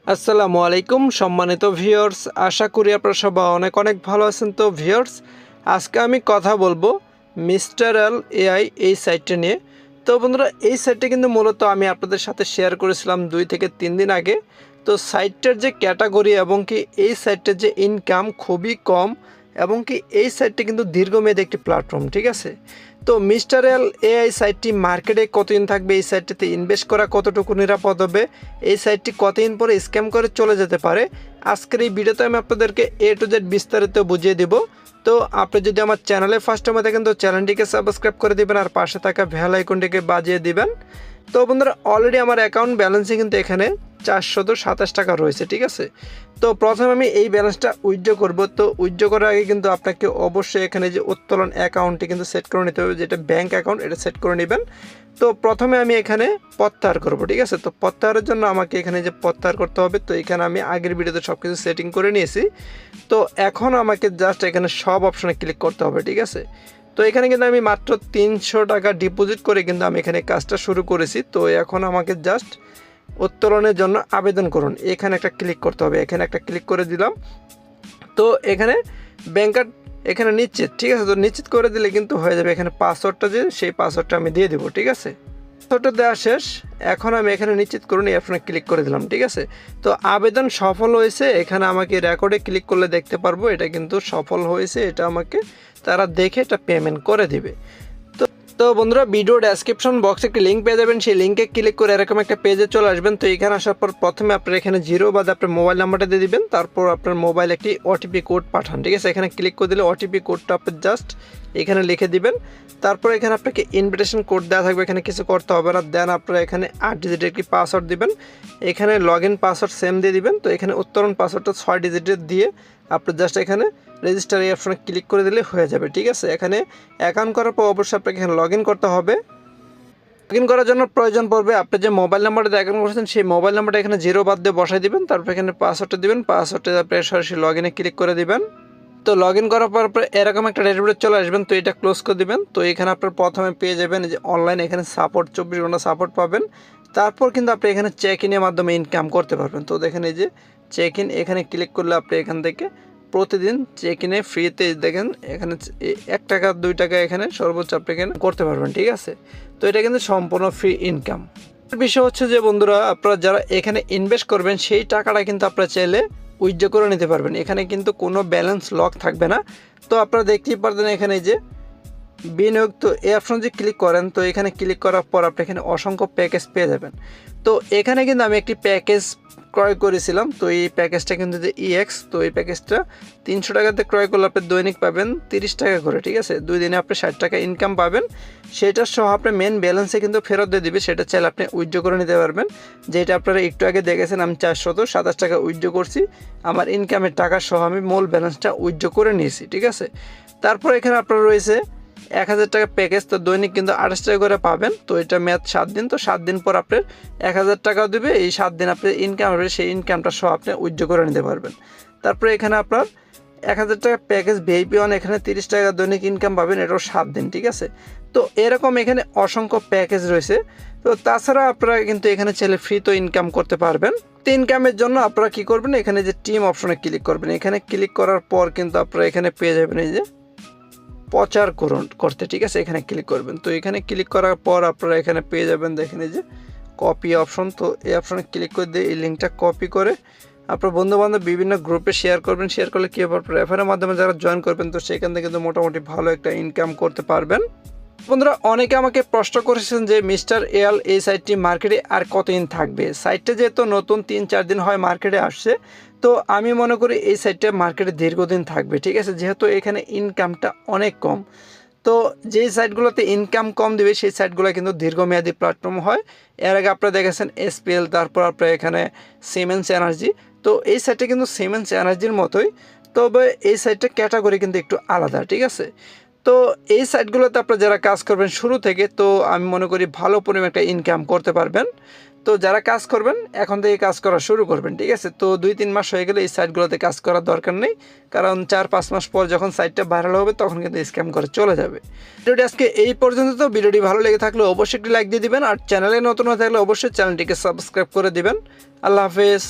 আসসালামু আলাইকুম সম্মানিত ভিউয়ার্স, আশা করি আপনারা সবাই অনেক অনেক ভালো আছেন। তো ভিউয়ার্স, আজকে আমি কথা বলবো মিস্টার এল এআই এই সাইটটা নিয়ে। তো বন্ধুরা, এই সাইটটা কিন্তু মূলত আমি আপনাদের সাথে শেয়ার করেছিলাম 2 থেকে 3 দিন আগে। তো সাইটটার যে ক্যাটাগরি এবং কি এই সাইটটার যে ইনকাম খুবই কম, এবং কি এই সাইটটা কিন্তু দীর্ঘমেয়াদী একটি প্ল্যাটফর্ম, ঠিক আছে। তো মিস্টার এল এআই সাইটটি মার্কেটে কতদিন থাকবে, এই সাইটটিতে ইনভেস্ট করা কতটুকু নিরাপদ হবে, এই সাইটটি কতদিন পরে স্ক্যাম করে চলে যেতে পারে, আজকের এই ভিডিওতে আমি আপনাদেরকে A to Z বিস্তারিত বুঝিয়ে দিব। তো আপনি যদি আমার চ্যানেলে ফার্স্ট টাইম দেখেন তো চ্যানেলটিকে সাবস্ক্রাইব করে দিবেন আর পাশে থাকা বেল আইকনটিকে বাজিয়ে দিবেন। তো বন্ধুরা, অলরেডি আমার অ্যাকাউন্ট ব্যালেন্সে কিন্তু এখানে 427 টাকা রয়েছে, ঠিক আছে। তো প্রথমে আমি এই ব্যালেন্সটা উইথড্র করব। তো উইথড্র করার আগে কিন্তু আপনাকে অবশ্যই এখানে যে উত্তোলন অ্যাকাউন্টটি কিন্তু সেট করে নিতে হবে, যেটা ব্যাঙ্ক অ্যাকাউন্ট, এটা সেট করে নেবেন। তো প্রথমে আমি এখানে প্রত্যাহার করব, ঠিক আছে। তো প্রত্যাহারের জন্য আমাকে এখানে যে প্রত্যাহার করতে হবে, তো এখানে আমি আগের ভিডিওতে সব কিছু সেটিং করে নিয়েছি। তো এখন আমাকে জাস্ট এখানে সব অপশনে ক্লিক করতে হবে, ঠিক আছে। তো এখানে কিন্তু আমি মাত্র 300 টাকা ডিপোজিট করে কিন্তু আমি এখানে কাজটা শুরু করেছি। তো এখন আমাকে জাস্ট উত্তোলনের জন্য আবেদন করুন, এখানে একটা ক্লিক করতে হবে। এখানে একটা ক্লিক করে দিলাম। তো এখানে ব্যাংকার এখানে নিশ্চিত, ঠিক আছে। তো নিশ্চিত করে দিলে কিন্তু হয়ে যাবে। এখানে পাসওয়ার্ডটা যে সেই পাসওয়ার্ডটা আমি দিয়ে দেবো, ঠিক আছে। পাসওয়ার্ডটা দেওয়া শেষ। এখন আমি এখানে নিশ্চিত করুন এই অপশনে ক্লিক করে দিলাম, ঠিক আছে। তো আবেদন সফল হয়েছে। এখানে আমাকে রেকর্ডে ক্লিক করলে দেখতে পারবো এটা কিন্তু সফল হয়েছে। এটা আমাকে তারা দেখে এটা পেমেন্ট করে দিবে। তো বন্ধুরা, ভিডিও ডেসক্রিপশন বক্সে একটি লিঙ্ক পেয়ে যাবেন, সেই লিঙ্কে ক্লিক করে এরকম একটা পেজে চলে আসবেন। তো এখানে আসার পর প্রথমে আপনার এখানে জিরো বাদে আপনার মোবাইল নাম্বারটা দিয়ে দিবেন, তারপর আপনার মোবাইল একটি ওটিপি কোড পাঠান, ঠিক আছে। এখানে ক্লিক করে দিলে ওটিপি কোডটা আপনি জাস্ট এখানে লিখে দিবেন। তারপর এখানে আপনাকে ইনভিটেশন কোড দেওয়া থাকবে, এখানে কিছু করতে হবে না। দেন আপনারা এখানে 8 ডিজিটের একটি পাসওয়ার্ড দিবেন। এখানে লগ ইন পাসওয়ার্ড সেম দিয়ে দিবেন। তো এখানে উত্তোলন পাসওয়ার্ডটা 6 ডিজিটের দিয়ে আপনি জাস্ট এখানে রেজিস্টার এই অপশনে ক্লিক করে দিলে হয়ে যাবে, ঠিক আছে। এখানে অ্যাকাউন্ট করার পর অবশ্যই আপনাকে এখানে লগ ইন করতে হবে। লগ ইন করার জন্য প্রয়োজন পড়বে আপনি যে মোবাইল নাম্বারটা অ্যাকাউন্ট করেছেন সেই মোবাইল নাম্বারটা এখানে জিরো বাদ দিয়ে বসাই দিবেন। তারপর এখানে পাসওয়ার্ডটা দিবেন, পাসওয়ার্ডটা আপনি সরাসরি লগ ইনে ক্লিক করে দিবেন। তো লগ ইন করার পর এরকম একটা ড্যাশবোর্ডে চলে আসবেন। তো এটা ক্লোজ করে দিবেন। তো এখানে আপনার প্রথমে পেয়ে যাবেন যে অনলাইন এখানে সাপোর্ট, 24 ঘন্টা সাপোর্ট পাবেন। তারপর কিন্তু আপনি এখানে চেক ইনের মাধ্যমে ইনকাম করতে পারবেন। তো দেখেন এই যে চেক ইন, এখানে ক্লিক করলে আপনি এখান থেকে প্রতিদিন চেক ইনে ফ্রিতে দেখেন এখানে 1 টাকা 2 টাকা এখানে সর্বোচ্চ আপনি এখানে করতে পারবেন, ঠিক আছে। তো এটা কিন্তু সম্পূর্ণ ফ্রি ইনকাম। বিষয় হচ্ছে যে বন্ধুরা, আপনারা যারা এখানে ইনভেস্ট করবেন সেই টাকাটা কিন্তু আপনারা চাইলে উইথড্র করে নিতে পারবেন। এখানে কিন্তু কোনো ব্যালেন্স লক থাকবে না। তো আপনারা দেখতেই পারবেন এখানে যে বিনিয়োগ, তো এই অপশন যে ক্লিক করেন, তো এখানে ক্লিক করার পর আপনি এখানে অসংখ্য প্যাকেজ পেয়ে যাবেন। তো এখানে কিন্তু আমি একটি প্যাকেজ ক্রয় করেছিলাম। তো এই প্যাকেজটা কিন্তু যে ইএক্স, তো এই প্যাকেজটা 300 টাকাতে ক্রয় করলে আপনি দৈনিক পাবেন 30 টাকা করে, ঠিক আছে। 2 দিনে আপনি 60 টাকা ইনকাম পাবেন। সেটা সহ আপনি মেন ব্যালেন্সে কিন্তু ফেরত দিয়ে দিবে, সেটা চাইলে আপনি উইথড্র করে নিতে পারবেন। যেটা আপনারা একটু আগে দেখেছেন আমি 427 টাকা উইথড্র করছি। আমার ইনকামের টাকা সহ আমি মূল ব্যালেন্সটা উইথড্র করে নিয়েছি, ঠিক আছে। তারপর এখানে আপনার রয়েছে 1000 টাকা প্যাকেজ। তো দৈনিক কিন্তু 28 টাকা করে পাবেন। তো এটা মেয়াদ 7 দিন। তো 7 দিন পর আপনার 1000 টাকা দেবে। এই 7 দিন আপনার ইনকাম হবে, সেই ইনকামটা সহ আপনি উইথড্র করে নিতে পারবেন। তারপরে এখানে আপনার 1000 টাকা প্যাকেজ ভিআইপি ওয়ান, এখানে 30 টাকা দৈনিক ইনকাম পাবেন, এটাও 7 দিন, ঠিক আছে। তো এরকম এখানে অসংখ্য প্যাকেজ রয়েছে। তো তাছাড়া আপনারা কিন্তু এখানে চাইলে ফ্রি তো ইনকাম করতে পারবেন। তো ইনকামের জন্য আপনারা কী করবেন, এখানে যে টিম অপশনে ক্লিক করবেন। এখানে ক্লিক করার পর কিন্তু আপনারা এখানে পেয়ে যাবেন এই যে প্রচার করতে, ঠিক আছে। এখানে ক্লিক করবেন। তো এখানে ক্লিক করার পর আপনারা এখানে পেয়ে যাবেন দেখেন এই যে কপি অপশন। তো এই অপশনে ক্লিক করে দিয়ে এই লিঙ্কটা কপি করে আপনার বন্ধুবান্ধব বিভিন্ন গ্রুপে শেয়ার করবেন। শেয়ার করলে কী হবে, রেফারের মাধ্যমে যারা জয়েন করবেন তো সেখান থেকে কিন্তু মোটামুটি ভালো একটা ইনকাম করতে পারবেন। বন্ধুরা, অনেকে আমাকে প্রশ্ন করেছেন যে মিস্টার এল এই সাইটটি মার্কেটে আর কতদিন থাকবে। সাইটটা যেহেতু নতুন 3-4 দিন হয় মার্কেটে আসছে, তো আমি মনে করি এই সাইটটা মার্কেটে দীর্ঘদিন থাকবে, ঠিক আছে। যেহেতু এখানে ইনকামটা অনেক কম, তো যেই সাইটগুলোতে ইনকাম কম দেবে সেই সাইটগুলো কিন্তু দীর্ঘমেয়াদী প্ল্যাটফর্ম হয়। এর আগে আপনারা দেখেছেন এসপিএল, তারপর আপনার এখানে সিমেন্স এনার্জি। তো এই সাইটটা কিন্তু সিমেন্স এনার্জির মতোই, তবে এই সাইটটা ক্যাটাগরি কিন্তু একটু আলাদা, ঠিক আছে। তো এই সাইটগুলোতে আপনারা যারা কাজ করবেন শুরু থেকে, তো আমি মনে করি ভালো পরিমাণ একটা ইনকাম করতে পারবেন। তো যারা কাজ করবেন এখন থেকে কাজ করা শুরু করবেন, ঠিক আছে। তো 2-3 মাস হয়ে গেলে এই সাইটগুলোতে কাজ করার দরকার নেই, কারণ 4-5 মাস পর যখন সাইটটা ভাইরাল হবে তখন কিন্তু স্ক্যাম করে চলে যাবে। ভিডিওটি আজকে এই পর্যন্ত। তো ভিডিওটি ভালো লেগে থাকলে অবশ্যই একটি লাইক দিয়ে দিবেন, আর চ্যানেলে নতুন হয়ে থাকলে অবশ্যই চ্যানেলটিকে সাবস্ক্রাইব করে দিবেন। আল্লাহ হাফেজ।